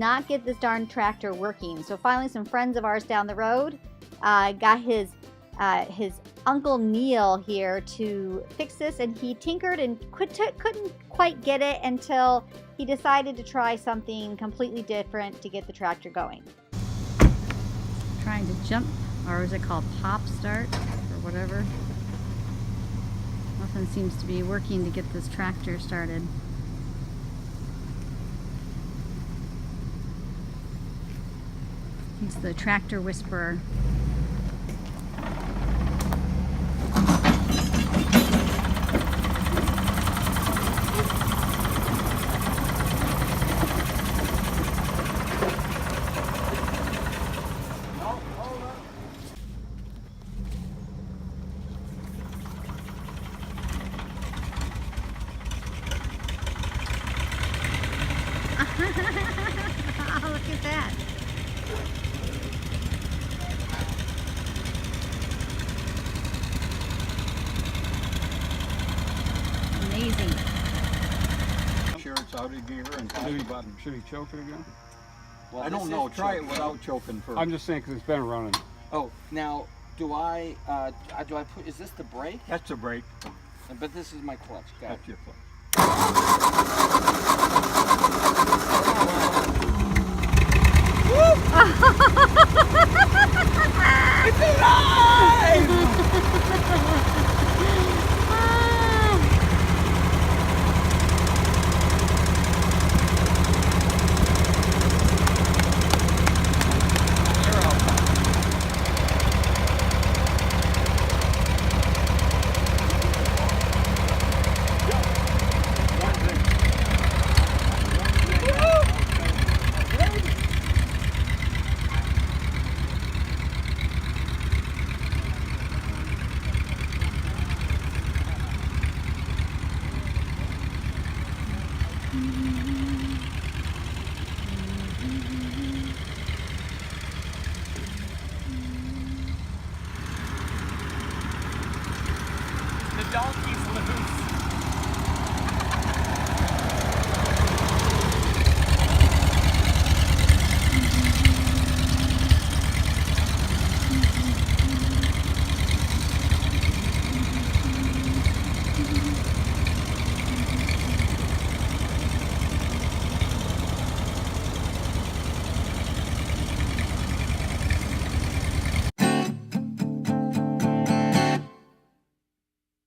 not get this darn tractor working. So finally some friends of ours down the road got his Uncle Neil here to fix this, and he tinkered and couldn't quite get it until he decided to try something completely different to get the tractor going. Trying to jump, or is it called pop start or whatever? Nothing seems to be working to get this tractor started. He's the tractor whisperer. Oh, look at that. Amazing. Sure it's out of gear and push the button. Should he choke it again? Well, I don't know. Try it without choking first. I'm just saying because it's been running. Oh, now do I put? Is this the brake? That's the brake. But this is my clutch. Got it. That's your clutch. Woo!